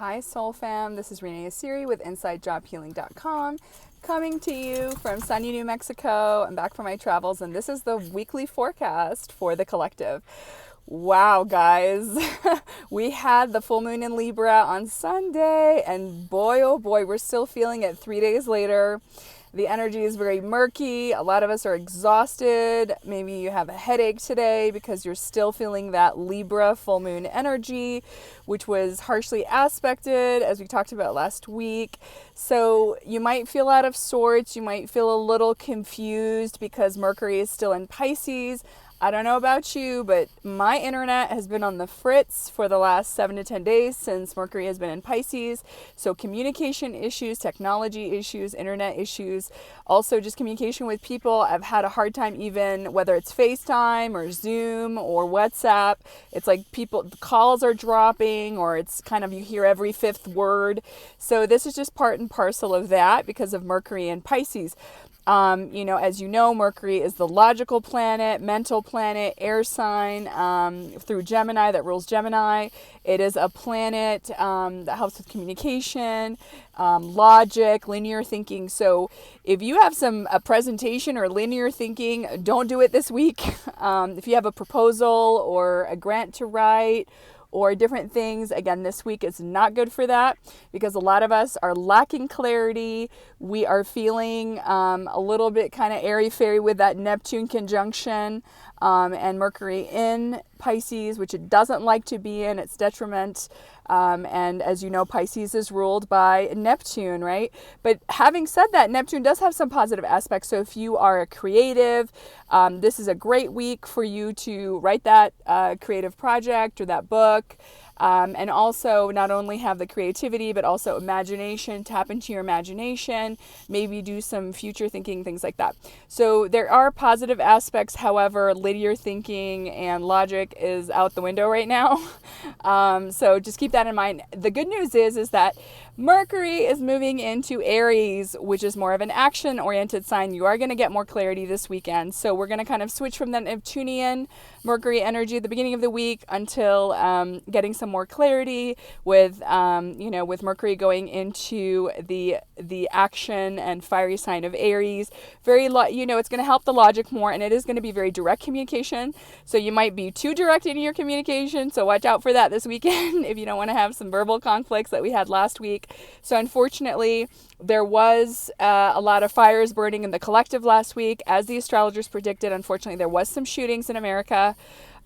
Hi Soul Fam, this is Renee Asiri with InsideJobHealing.com, coming to you from sunny New Mexico. I'm back from my travels, and this is the weekly forecast for the collective. Wow, guys, we had the full moon in Libra on Sunday, and boy, oh boy, we're still feeling it 3 days later. The energy is very murky. A lot of us are exhausted. Maybe you have a headache today because you're still feeling that Libra full moon energy, which was harshly aspected, as we talked about last week. So you might feel out of sorts. You might feel a little confused because Mercury is still in Pisces. I don't know about you, but my internet has been on the fritz for the last 7 to 10 days since Mercury has been in Pisces. So communication issues, technology issues, internet issues, also just communication with people. I've had a hard time even whether it's FaceTime or Zoom or WhatsApp. It's like the calls are dropping, or it's kind of you hear every fifth word. So this is just part and parcel of that because of Mercury in Pisces. As you know, Mercury is the logical planet, mental planet, air sign through Gemini that rules Gemini. It is a planet that helps with communication, logic, linear thinking. So if you have a presentation or linear thinking, don't do it this week. If you have a proposal or a grant to write, or different things, again, this week is not good for that because a lot of us are lacking clarity. We are feeling a little bit kind of airy-fairy with that Neptune conjunction and Mercury in Pisces, which it doesn't like to be in. It's detriment. And as you know, Pisces is ruled by Neptune, right? But having said that, Neptune does have some positive aspects. So if you are a creative, this is a great week for you to write that creative project or that book. And also not only have the creativity, but also imagination, tap into your imagination, maybe do some future thinking, things like that. So there are positive aspects. However, linear thinking and logic is out the window right now. So just keep that in mind. The good news is that Mercury is moving into Aries, which is more of an action-oriented sign. You are going to get more clarity this weekend. So we're going to kind of switch from that Neptunian Mercury energy at the beginning of the week until getting some more clarity with Mercury going into the action and fiery sign of Aries. It's going to help the logic more, and it is going to be very direct communication. So you might be too direct in your communication. So watch out for that this weekend if you don't want to have some verbal conflicts that we had last week. So unfortunately, there was a lot of fires burning in the collective last week. As the astrologers predicted, unfortunately, there was some shootings in America.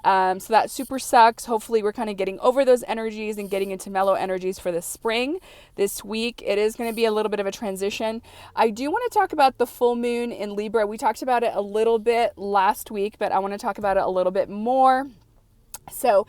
So that super sucks. Hopefully we're kind of getting over those energies and getting into mellow energies for the spring. This week, it is going to be a little bit of a transition. I do want to talk about the full moon in Libra. We talked about it a little bit last week, but I want to talk about it a little bit more. So,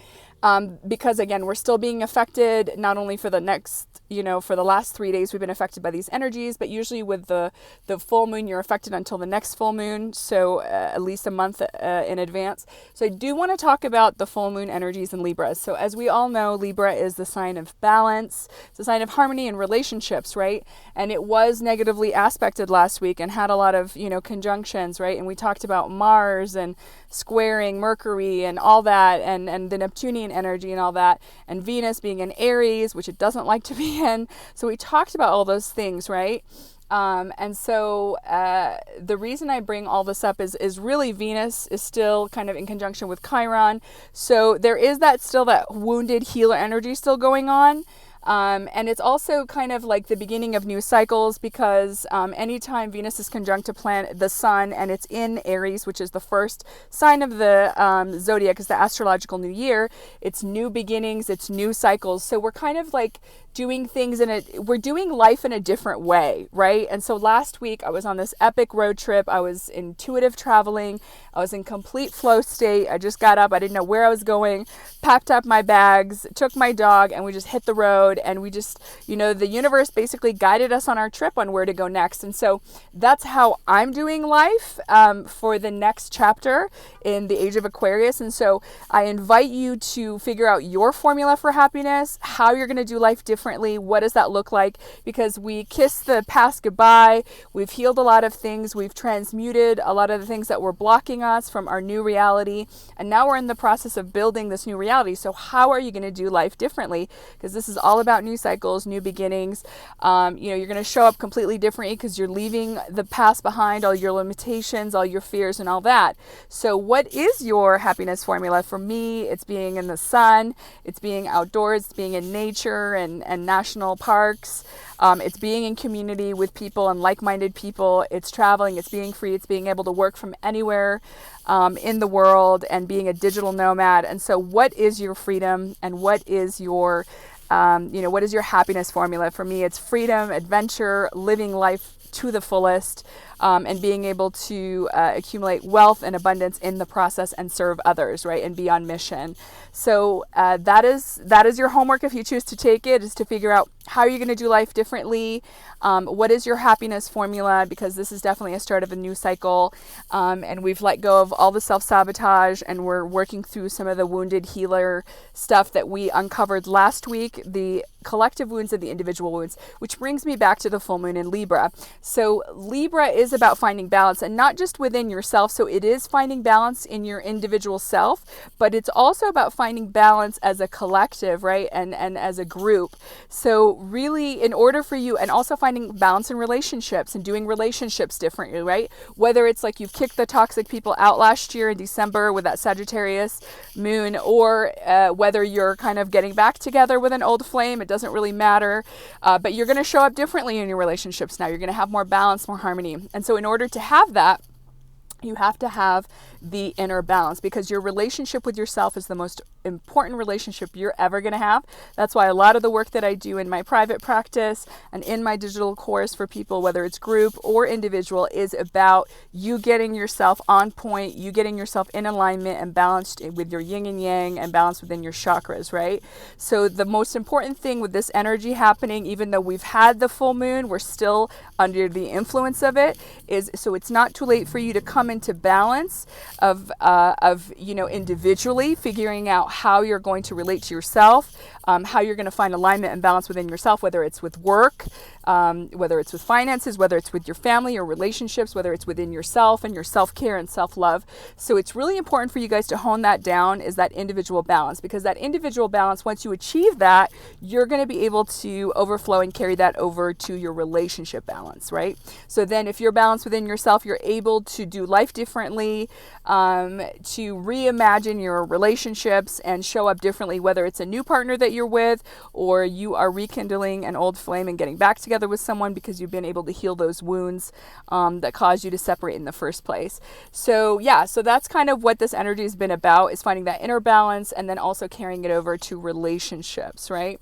because again, we're still being affected, not only for the last 3 days we've been affected by these energies, but usually with the full moon, you're affected until the next full moon. So at least a month in advance. So I do want to talk about the full moon energies in Libra. So as we all know, Libra is the sign of balance. It's a sign of harmony in relationships, right? And it was negatively aspected last week and had a lot of, conjunctions, right? And we talked about Mars and squaring Mercury and all that, and the Neptunian energy and all that, and Venus being in Aries, which it doesn't like to be in. So we talked about all those things, right? And so the reason I bring all this up is really Venus is still kind of in conjunction with Chiron. So there is still that wounded healer energy still going on. And it's also kind of like the beginning of new cycles because anytime Venus is conjunct to the sun and it's in Aries, which is the first sign of the zodiac, is the astrological new year, it's new beginnings, it's new cycles. So we're kind of like doing things we're doing life in a different way, right? And so last week I was on this epic road trip. I was intuitive traveling. I was in complete flow state. I just got up. I didn't know where I was going, packed up my bags, took my dog, and we just hit the road. And we just, the universe basically guided us on our trip on where to go next. And so that's how I'm doing life for the next chapter in the age of Aquarius. And so I invite you to figure out your formula for happiness, how you're going to do life differently, differently. What does that look like? Because we kiss the past goodbye. We've healed a lot of things. We've transmuted a lot of the things that were blocking us from our new reality. And now we're in the process of building this new reality. So how are you going to do life differently? Because this is all about new cycles, new beginnings. You're going to show up completely differently because you're leaving the past behind, all your limitations, all your fears and all that. So what is your happiness formula? For me, it's being in the sun, it's being outdoors, it's being in nature and national parks. It's being in community with people and like-minded people. It's traveling, it's being free, it's being able to work from anywhere in the world and being a digital nomad. And so what is your freedom and what is your what is your happiness formula? For me, it's freedom, adventure, living life to the fullest, and being able to accumulate wealth and abundance in the process and serve others, right? And be on mission. So that is your homework if you choose to take it, is to figure out how you're going to do life differently. What is your happiness formula? Because this is definitely a start of a new cycle. And we've let go of all the self-sabotage and we're working through some of the wounded healer stuff that we uncovered last week, the collective wounds and the individual wounds, which brings me back to the full moon in Libra. So Libra is about finding balance, and not just within yourself. So it is finding balance in your individual self, but it's also about finding balance as a collective, right? And as a group. So really, in order for you, and also finding balance in relationships and doing relationships differently, right? Whether it's like you've kicked the toxic people out last year in December with that Sagittarius moon, or whether you're kind of getting back together with an old flame, it doesn't really matter. But you're going to show up differently in your relationships now. You're going to have more balance, more harmony. And so in order to have that, you have to have the inner balance, because your relationship with yourself is the most important relationship you're ever going to have. That's why a lot of the work that I do in my private practice and in my digital course for people, whether it's group or individual, is about you getting yourself on point, you getting yourself in alignment and balanced with your yin and yang and balanced within your chakras, right? So the most important thing with this energy happening, even though we've had the full moon, we're still under the influence of it, is so it's not too late for you to come into balance of individually figuring out how you're going to relate to yourself, how you're going to find alignment and balance within yourself, whether it's with work, whether it's with finances, whether it's with your family or relationships, whether it's within yourself and your self-care and self-love. So it's really important for you guys to hone that down, is that individual balance, because that individual balance, once you achieve that, you're going to be able to overflow and carry that over to your relationship balance, right? So then if you're balanced within yourself, you're able to do life differently, to reimagine your relationships and show up differently, whether it's a new partner that you're with or you are rekindling an old flame and getting back together with someone because you've been able to heal those wounds that caused you to separate in the first place. So so that's kind of what this energy has been about, is finding that inner balance and then also carrying it over to relationships, right?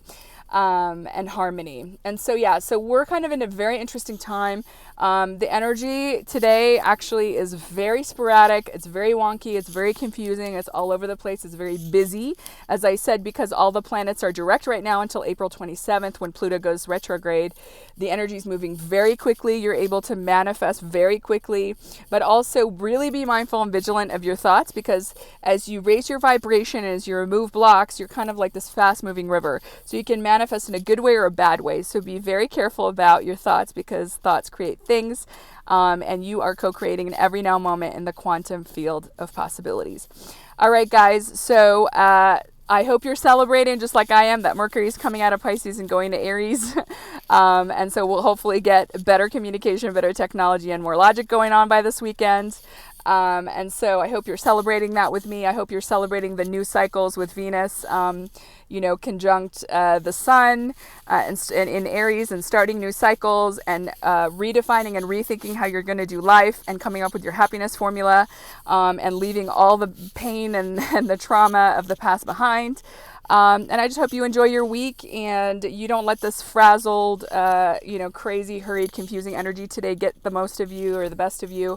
And harmony. And so we're kind of in a very interesting time. The energy today actually is very sporadic. It's very wonky. It's very confusing. It's all over the place. It's very busy, as I said, because all the planets are direct right now until April 27th when Pluto goes retrograde. The energy is moving very quickly. You're able to manifest very quickly, but also really be mindful and vigilant of your thoughts, because as you raise your vibration and as you remove blocks, you're kind of like this fast moving river. So you can manifest in a good way or a bad way. So be very careful about your thoughts, because thoughts create things, and you are co-creating in every now moment in the quantum field of possibilities. All right, guys. So I hope you're celebrating just like I am that Mercury is coming out of Pisces and going to Aries. And so we'll hopefully get better communication, better technology, and more logic going on by this weekend. And so I hope you're celebrating that with me. I hope you're celebrating the new cycles with Venus, conjunct the sun and in Aries, and starting new cycles and redefining and rethinking how you're going to do life and coming up with your happiness formula, and leaving all the pain and the trauma of the past behind. And I just hope you enjoy your week and you don't let this frazzled, crazy, hurried, confusing energy today get the most of you or the best of you.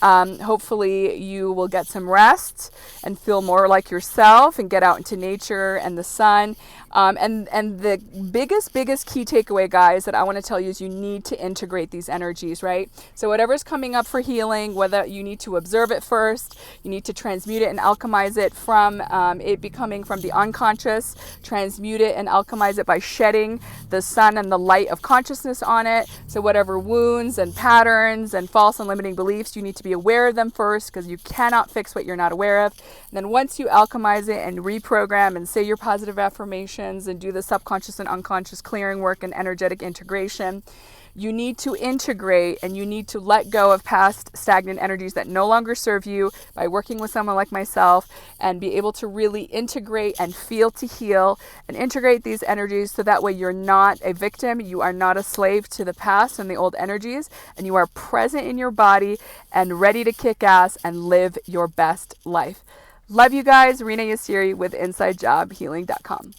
Hopefully you will get some rest and feel more like yourself and get out into nature and the sun. And the biggest key takeaway, guys, that I want to tell you is you need to integrate these energies, right? So whatever's coming up for healing, whether you need to observe it first, you need to transmute it and alchemize it from it becoming from the unconscious, transmute it and alchemize it by shedding the sun and the light of consciousness on it. So whatever wounds and patterns and false and limiting beliefs, you need to be aware of them first, because you cannot fix what you're not aware of. And then once you alchemize it and reprogram and say your positive affirmations and do the subconscious and unconscious clearing work and energetic integration, you need to integrate and you need to let go of past stagnant energies that no longer serve you by working with someone like myself, and be able to really integrate and feel to heal and integrate these energies, so that way you're not a victim, you are not a slave to the past and the old energies, and you are present in your body and ready to kick ass and live your best life. Love you guys. Rena Yassiri with InsideJobHealing.com.